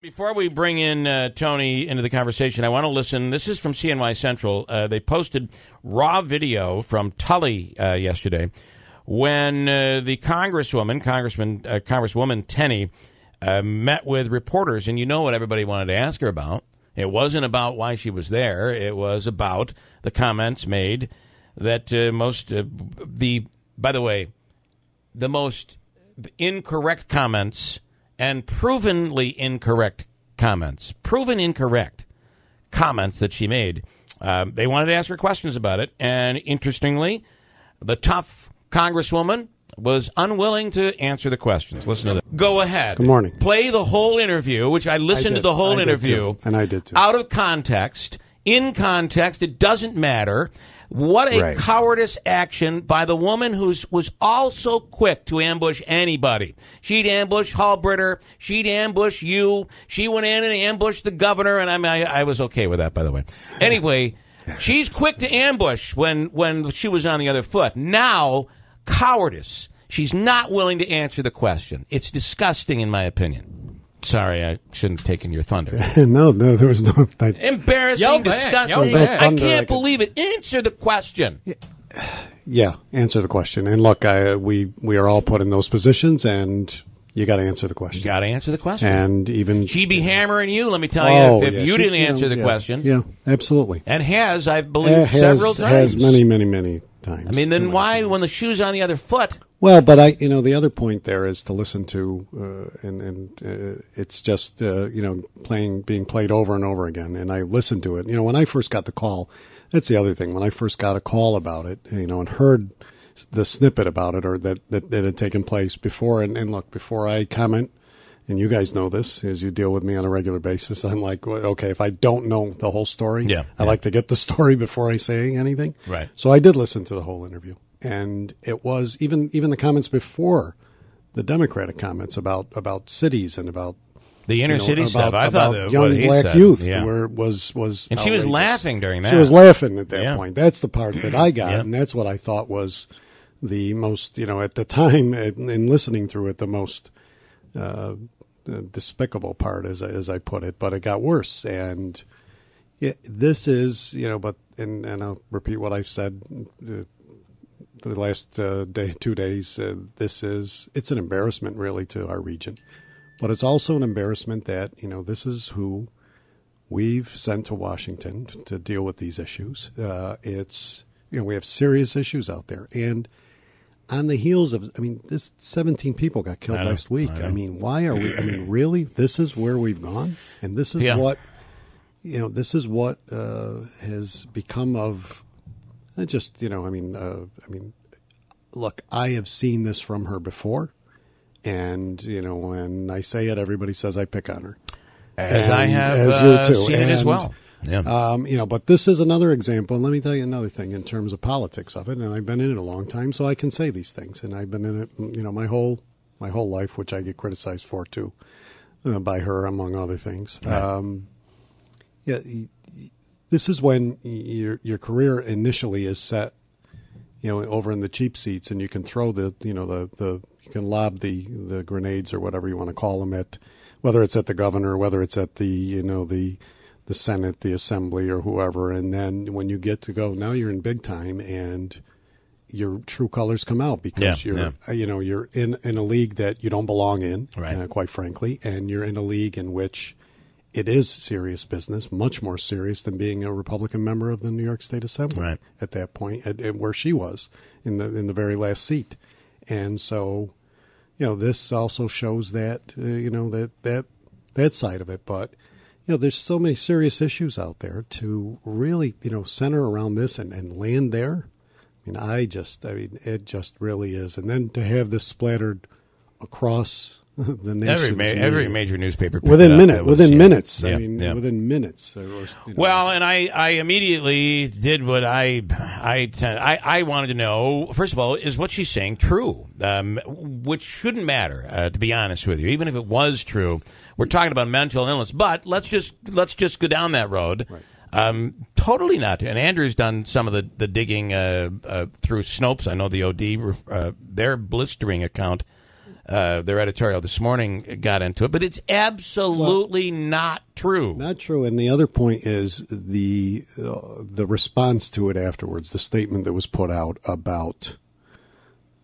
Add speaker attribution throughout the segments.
Speaker 1: Before we bring in Tony into the conversation, I want to listen. This is from CNY Central. They posted raw video from Tully yesterday when the Congresswoman Tenney met with reporters. And you know what everybody wanted to ask her about. It wasn't about why she was there. It was about the comments made that the most incorrect comments and proven incorrect comments that she made. They wanted to ask her questions about it. And interestingly, the tough Congresswoman was unwilling to answer the questions. Listen to that. Go ahead.
Speaker 2: Good morning.
Speaker 1: Play the whole interview, which I listened to the whole interview.
Speaker 2: And I did too.
Speaker 1: Out of context. In context, it doesn't matter. What a cowardice action by the woman who was all so quick to ambush anybody. She'd ambush Halbritter. She'd ambush you. She went in and ambushed the governor, and I was okay with that, by the way. Anyway, she's quick to ambush when she was on the other foot. Now, cowardice. She's not willing to answer the question. It's disgusting, in my opinion. Sorry, I shouldn't have taken your thunder.
Speaker 2: No, there was no...
Speaker 1: Embarrassing, disgusting. I can't believe it. Answer the question.
Speaker 2: Yeah, answer the question. And look, we are all put in those positions, and you got to answer the question.
Speaker 1: You got to answer the question.
Speaker 2: And even...
Speaker 1: She'd be hammering you, let me tell you, if you didn't answer the question.
Speaker 2: Yeah, absolutely.
Speaker 1: And I believe, several times.
Speaker 2: Has many times.
Speaker 1: I mean, then why, when the shoe's on the other foot...
Speaker 2: Well, but the other point there is to listen to, it's just, being played over and over again. And I listened to it. When I first got the call, that's the other thing. When I first got a call about it, and heard the snippet about it or that had taken place before, and look, before I comment, and you guys know this as you deal with me on a regular basis, I'm like, well, okay, if I don't know the whole story, I like to get the story before I say anything.
Speaker 1: Right.
Speaker 2: So I did listen to the whole interview. And it was even the comments before the Democratic comments about cities and about
Speaker 1: the inner city stuff. I thought
Speaker 2: about young black youth where was
Speaker 1: and
Speaker 2: outrageous.
Speaker 1: she was laughing during that.
Speaker 2: She was laughing at that point. That's the part that I got, and that's what I thought was the most, at the time in listening through it, the most despicable part, as I put it. But it got worse, and this is and I'll repeat what I've said. The last 2 days, it's an embarrassment really to our region, but it's also an embarrassment that, this is who we've sent to Washington to deal with these issues. We have serious issues out there. And on the heels of, this 17 people got killed last week. Why are we, really, this is where we've gone. And this is what has become of, look, I have seen this from her before, and when I say it, everybody says I pick on her,
Speaker 1: I have seen it as well. Yeah.
Speaker 2: But this is another example. And let me tell you another thing in terms of politics of it. And I've been in it a long time, so I can say these things. And I've been in it, my whole life, which I get criticized for too, by her among other things.
Speaker 1: Right.
Speaker 2: This is when your career initially is set, over in the cheap seats, and you can throw you can lob the grenades or whatever you want to call them at, whether it's at the governor, whether it's at the Senate, the Assembly, or whoever. And then when you get to go, now you're in big time, and your true colors come out because you're in a league that you don't belong in, quite frankly, and you're in a league in which it is serious business, much more serious than being a Republican member of the New York State Assembly at that point, where she was in the very last seat. And so, this also shows that, that side of it. But, there's so many serious issues out there to really, center around this and land there. It just really is. And then to have this splattered across the nation,
Speaker 1: every major newspaper
Speaker 2: within minutes. Within minutes.
Speaker 1: Well, and I immediately did what I wanted to know. First of all, is what she's saying true? Which shouldn't matter, to be honest with you. Even if it was true, we're talking about mental illness. But let's just go down that road. Right. Totally not. And Andrew's done some of the digging through Snopes. I know the OD, their blistering account. their editorial this morning got into it, but it's absolutely not true.
Speaker 2: Not true. And the other point is the response to it afterwards, the statement that was put out about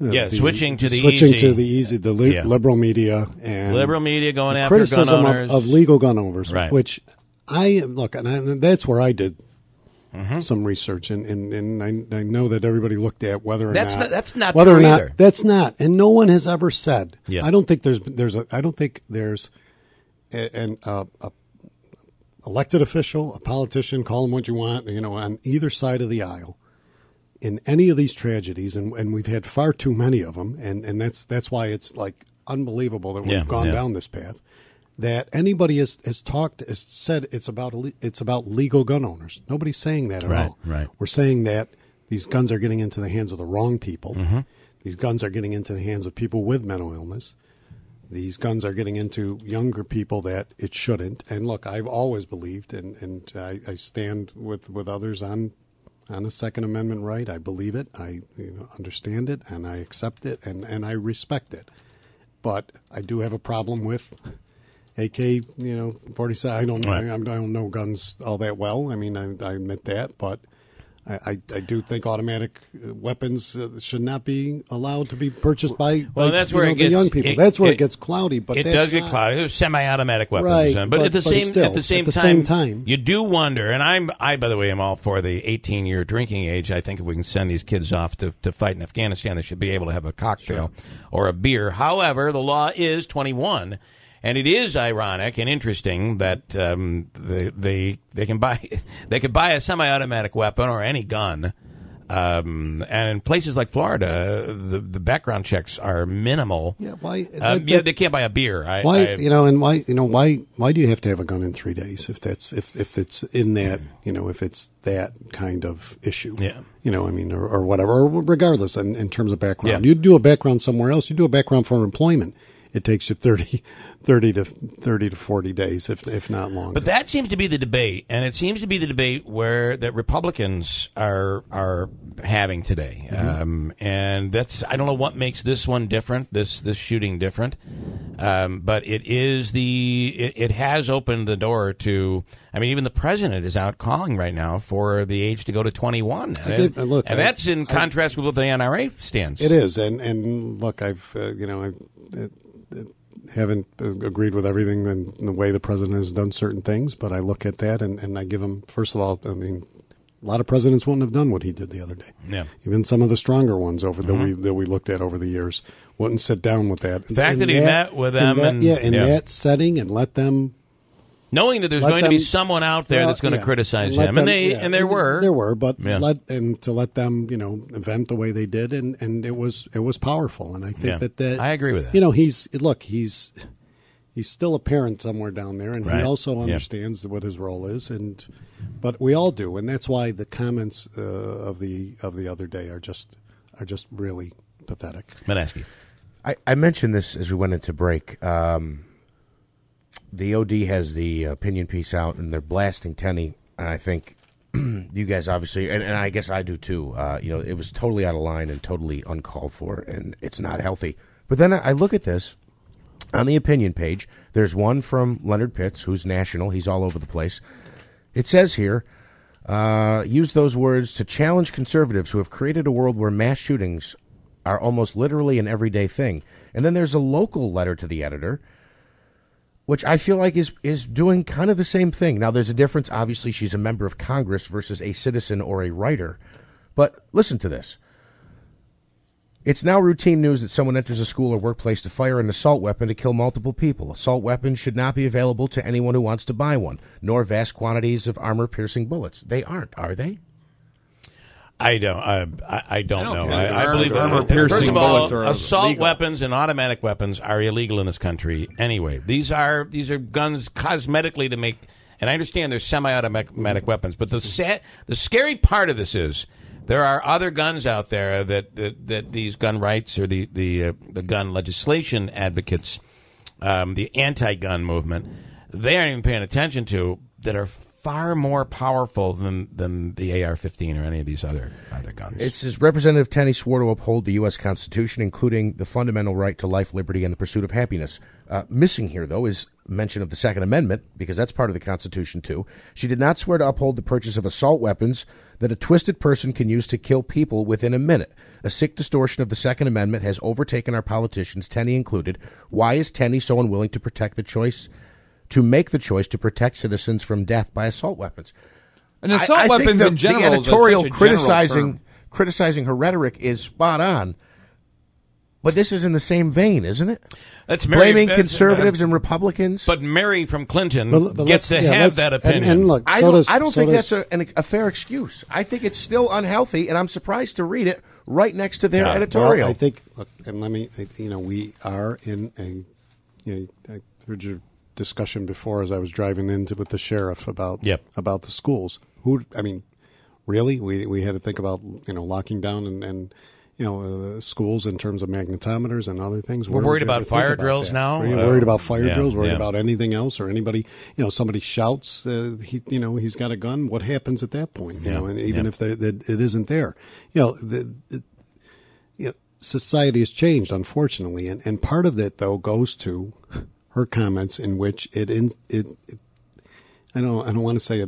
Speaker 1: switching to the
Speaker 2: liberal media and
Speaker 1: liberal media going after
Speaker 2: criticism
Speaker 1: gun owners
Speaker 2: of legal gun owners,
Speaker 1: right.
Speaker 2: Which and that's where I did some research, and I know that everybody looked at whether or not
Speaker 1: that's not
Speaker 2: whether
Speaker 1: true
Speaker 2: or not
Speaker 1: either.
Speaker 2: That's not, and no one has ever said.
Speaker 1: Yeah.
Speaker 2: I don't think there's an elected official, a politician, call them what you want, on either side of the aisle in any of these tragedies, and we've had far too many of them, and that's why it's like unbelievable that we've gone down this path. That anybody has said it's about legal gun owners. Nobody's saying that at all.
Speaker 1: Right.
Speaker 2: We're saying that these guns are getting into the hands of the wrong people. These guns are getting into the hands of people with mental illness. These guns are getting into younger people that it shouldn't. And look, I've always believed, and I stand with others on a Second Amendment right. I believe it. I understand it, and I accept it, and I respect it. But I do have a problem with AK, 47. I don't know guns all that well. I mean, I admit that, but I do think automatic weapons should not be allowed to be purchased by
Speaker 1: that's where it
Speaker 2: the
Speaker 1: gets,
Speaker 2: young people. That's where it gets cloudy. But
Speaker 1: it does get cloudy. There's semi-automatic weapons,
Speaker 2: right?
Speaker 1: But at the same time, you do wonder. And I, by the way, am all for the 18-year drinking age. I think if we can send these kids off to fight in Afghanistan, they should be able to have a cocktail or a beer. However, the law is 21. And it is ironic and interesting that they can buy a semi-automatic weapon or any gun, and in places like Florida, the background checks are minimal.
Speaker 2: Yeah, why?
Speaker 1: They can't buy a beer.
Speaker 2: Why do you have to have a gun in 3 days if it's in that if it's that kind of issue?
Speaker 1: Yeah.
Speaker 2: Or whatever. Or regardless, in terms of background,
Speaker 1: Yeah.
Speaker 2: You do a background somewhere else. You do a background for employment. It takes you 30 to 40 days, if not longer.
Speaker 1: But that seems to be the debate, and it seems to be the debate that Republicans are having today. And that's, I don't know what makes this one different, this shooting different. But it has opened the door to, even the president is out calling right now for the age to go to 21. And that's in contrast with what the NRA stands.
Speaker 2: It is. And look, I haven't agreed with everything and the way the president has done certain things, but I look at that and I give him, first of all, a lot of presidents wouldn't have done what he did the other day.
Speaker 1: Yeah.
Speaker 2: Even some of the stronger ones that we looked at over the years wouldn't sit down with that.
Speaker 1: The fact that he met with them
Speaker 2: that setting and let them,
Speaker 1: knowing that there's going to be someone out there that's going to criticize him, and there were,
Speaker 2: but to let them, vent the way they did, and it was powerful, and I think that
Speaker 1: I agree with that.
Speaker 2: He's still a parent somewhere down there, and he also understands what his role is, but we all do, and that's why the comments of the other day are just really pathetic.
Speaker 1: Menaski.
Speaker 3: I mentioned this as we went into break. The OD has the opinion piece out, and they're blasting Tenney, and I think you guys obviously, and I guess I do too, it was totally out of line and totally uncalled for, and it's not healthy. But then I look at this, on the opinion page, there's one from Leonard Pitts, who's national, he's all over the place. It says here, use those words to challenge conservatives who have created a world where mass shootings are almost literally an everyday thing. And then there's a local letter to the editor, which I feel like is doing kind of the same thing. Now, there's a difference. Obviously, she's a member of Congress versus a citizen or a writer. But listen to this. It's now routine news that someone enters a school or workplace to fire an assault weapon to kill multiple people. Assault weapons should not be available to anyone who wants to buy one, nor vast quantities of armor-piercing bullets. They aren't, are they?
Speaker 1: I don't know.
Speaker 4: I
Speaker 1: believe
Speaker 4: armor-piercing
Speaker 1: first of all,
Speaker 4: bullets are
Speaker 1: assault
Speaker 4: illegal.
Speaker 1: weapons and automatic weapons are illegal in this country anyway. These are guns cosmetically to make. And I understand they're semi-automatic weapons, but the scary part of this is there are other guns out there that these gun rights or the gun legislation advocates, the anti-gun movement, they aren't even paying attention to, that are far more powerful than the AR-15 or any of these other guns.
Speaker 3: It says Representative Tenney swore to uphold the U.S. Constitution, including the fundamental right to life, liberty, and the pursuit of happiness. Missing here, though, is mention of the Second Amendment, because that's part of the Constitution, too. She did not swear to uphold the purchase of assault weapons that a twisted person can use to kill people within a minute. A sick distortion of the Second Amendment has overtaken our politicians, Tenney included. Why is Tenney so unwilling to make the choice to protect citizens from death by assault weapons?
Speaker 4: And assault weapons in general,
Speaker 3: the editorial
Speaker 4: is such
Speaker 3: criticizing her rhetoric is spot on. But this is in the same vein, isn't it?
Speaker 1: That's
Speaker 3: blaming conservatives and Republicans.
Speaker 1: But Mary from Clinton gets to have that opinion.
Speaker 2: And look,
Speaker 3: I don't think that's a fair excuse. I think it's still unhealthy, and I'm surprised to read it right next to their editorial.
Speaker 2: Well, I think, look, and let me, we are in a, I heard your discussion before as I was driving with the sheriff about the schools. Really, we had to think about locking down and schools in terms of magnetometers and other things.
Speaker 1: We're worried about fire drills now.
Speaker 2: We're worried about fire drills. Worried about anything else or anybody. Somebody shouts. He's got a gun. What happens at that point? And even if it isn't there, society has changed, unfortunately, and part of it though goes to her comments in which I don't want to say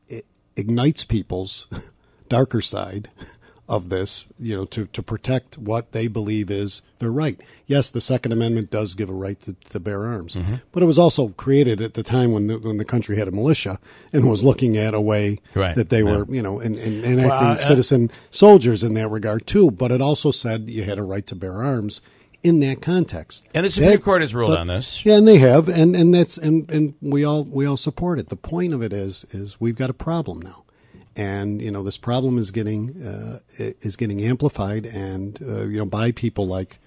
Speaker 2: it ignites people's darker side of this, to protect what they believe is their right. Yes, the Second Amendment does give a right to bear arms, but it was also created at the time when the country had a militia and was looking at a way that they were, enacting citizen soldiers in that regard too. But it also said you had a right to bear arms in that context.
Speaker 1: And the Supreme Court has ruled on this.
Speaker 2: Yeah, and they have, and that's and we all support it. The point of it is we've got a problem now. And this problem is getting amplified, and by people like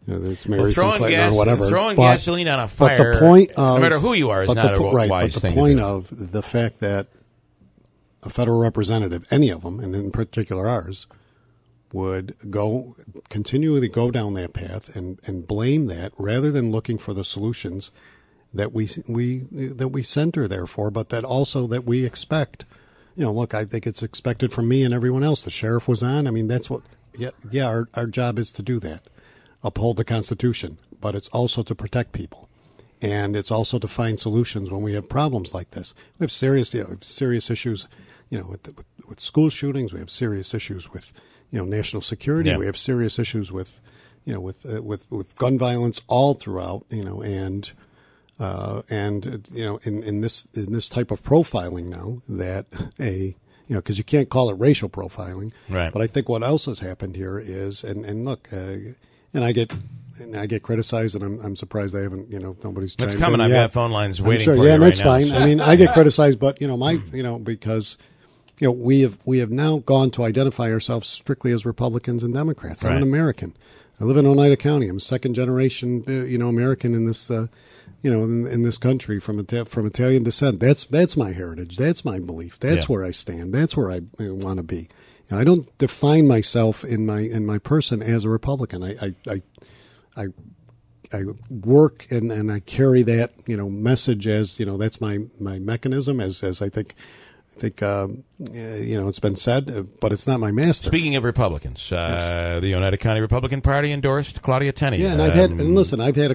Speaker 2: it's Mary from Clinton or whatever.
Speaker 1: Throwing gasoline on a fire,
Speaker 2: but the point of,
Speaker 1: no matter who you are, is not a wise thing.
Speaker 2: But the point of the fact that a federal representative, any of them, and in particular ours, would continually go down that path and blame that rather than looking for the solutions that we sent her there for, but that also that we expect. Look, I think it's expected from me and everyone else. The sheriff was on. I mean, that's what, our job is to do that, uphold the Constitution, but it's also to protect people. And it's also to find solutions when we have problems like this. We have serious issues, with school shootings. We have serious issues with, national security. Yeah. We have serious issues with gun violence all throughout, and in this type of profiling now that because you can't call it racial profiling,
Speaker 1: right?
Speaker 2: But I think what else has happened here is, and look, and I get criticized, and I'm surprised I haven't, nobody's.
Speaker 1: It's coming. I've got phone lines waiting.
Speaker 2: Sure,
Speaker 1: for you
Speaker 2: that's
Speaker 1: right
Speaker 2: fine.
Speaker 1: Now.
Speaker 2: I mean, I get criticized, but because. We have now gone to identify ourselves strictly as Republicans and Democrats. I'm an American. I live in Oneida County. I'm a second generation, American in this, in this country from Italian descent. That's my heritage. That's my belief. That's where I stand. That's where I want to be. I don't define myself in my person as a Republican. I work and I carry that message as that's my mechanism as I think. It's been said, but it's not my master.
Speaker 1: Speaking of Republicans, the Oneida County Republican Party endorsed Claudia Tenney.
Speaker 2: Yeah, and I've had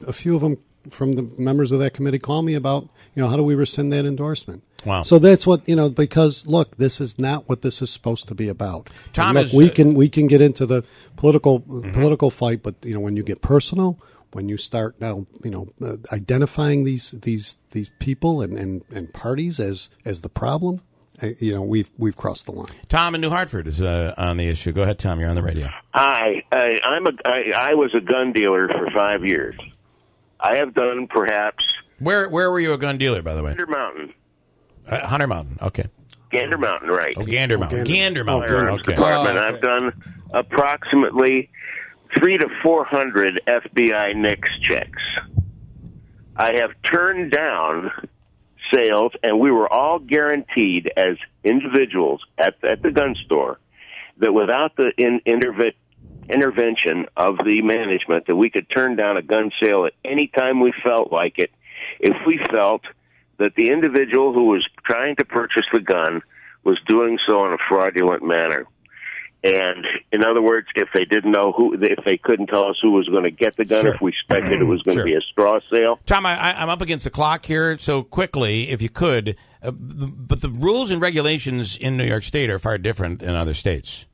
Speaker 2: a few of them from the members of that committee call me about, how do we rescind that endorsement?
Speaker 1: Wow.
Speaker 2: So that's what, because look, this is not what this is supposed to be about.
Speaker 1: Tom,
Speaker 2: look, we can get into the political fight, but when you get personal, when you start now, identifying these people and parties as the problem, we've crossed the line.
Speaker 1: Tom in New Hartford is on the issue. Go ahead, Tom. You're on the radio.
Speaker 5: I was a gun dealer for 5 years. I have done perhaps.
Speaker 1: Where were you a gun dealer, by the way?
Speaker 5: Hunter Mountain.
Speaker 1: Hunter Mountain. Okay.
Speaker 5: Gander Mountain, right?
Speaker 1: Oh, Gander Mountain. Gander Mountain.
Speaker 5: Okay. Department. I've done approximately 300 to 400 FBI NICS checks. I have turned down sales, and we were all guaranteed as individuals at the gun store that without the intervention of the management that we could turn down a gun sale at any time we felt like it if we felt that the individual who was trying to purchase the gun was doing so in a fraudulent manner. And in other words, if they didn't know if they couldn't tell us who was going to get the gun, if we expected it was going to be a straw sale.
Speaker 1: Tom, I'm up against the clock here, so quickly, if you could. But the rules and regulations in New York State are far different than other states.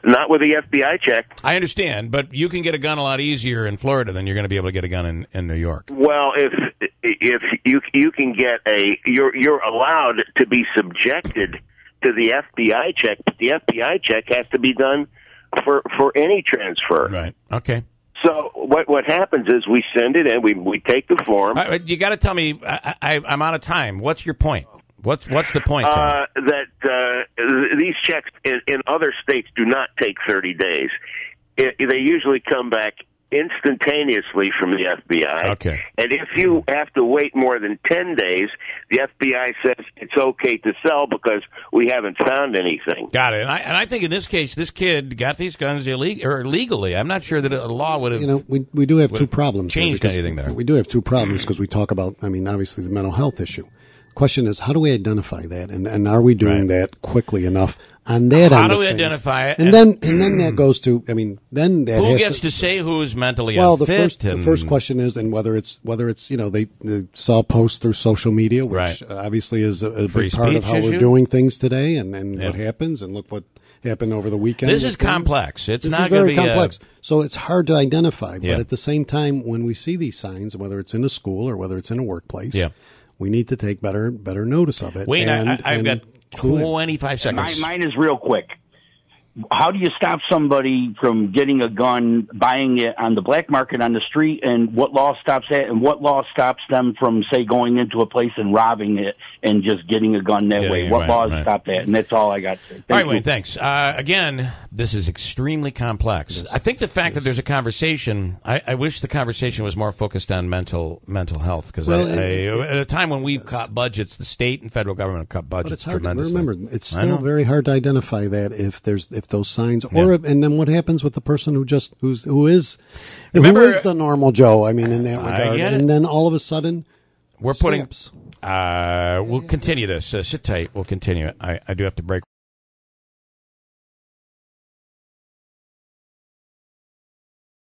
Speaker 5: Not with the FBI check.
Speaker 1: I understand, but you can get a gun a lot easier in Florida than you're going to be able to get a gun in New York.
Speaker 5: Well, if you can get you're allowed to be subjected to the FBI check, but the FBI check has to be done for any transfer.
Speaker 1: Right. Okay.
Speaker 5: So what happens is we send it in, we take the form.
Speaker 1: You got to tell me. I'm out of time. What's your point? What's the point, Tom?
Speaker 5: That these checks in other states do not take 30 days. They usually come back instantaneously from the FBI.
Speaker 1: Okay.
Speaker 5: And if you have to wait more than 10 days, the FBI says it's okay to sell because we haven't found anything.
Speaker 1: Got it. And I think in this case, this kid got these guns illegally. I'm not sure that a law would have.
Speaker 2: We do have two problems.
Speaker 1: Changed anything there?
Speaker 2: We do have two problems because we talk about. I mean, obviously the mental health issue. Question is, how do we identify that, and are we doing that quickly enough on that?
Speaker 1: How do we identify it?
Speaker 2: And then that goes to, I mean, then that
Speaker 1: who
Speaker 2: has
Speaker 1: gets to say who is mentally
Speaker 2: well,
Speaker 1: unfit?
Speaker 2: The first question is, and whether it's they saw posts through social media, which obviously is a big part of how we're doing things today, and what happens, and look what happened over the weekend.
Speaker 1: This is complex. It's not
Speaker 2: very complex. So it's hard to identify, but at the same time, when we see these signs, whether it's in a school or whether it's in a workplace. We need to take better notice of it.
Speaker 1: Wait, I've got 25 seconds.
Speaker 6: Mine is real quick. How do you stop somebody from getting a gun, buying it on the black market on the street, and what law stops that? And what law stops them from, say, going into a place and robbing it and just getting a gun that way? What laws stop that? And that's all I got to say.
Speaker 1: All right, Wayne, thanks. Again, this is extremely complex. Yes. I think the fact that there's a conversation, I wish the conversation was more focused on mental health, because at a time when we've cut budgets, the state and federal government have cut budgets tremendously.
Speaker 2: Remember, it's still very hard to identify that if those signs, and then what happens with the person who is the normal Joe? I mean, in that regard, and then all of a sudden,
Speaker 1: we're putting. We'll continue this. Sit tight. We'll continue it. I do have to break.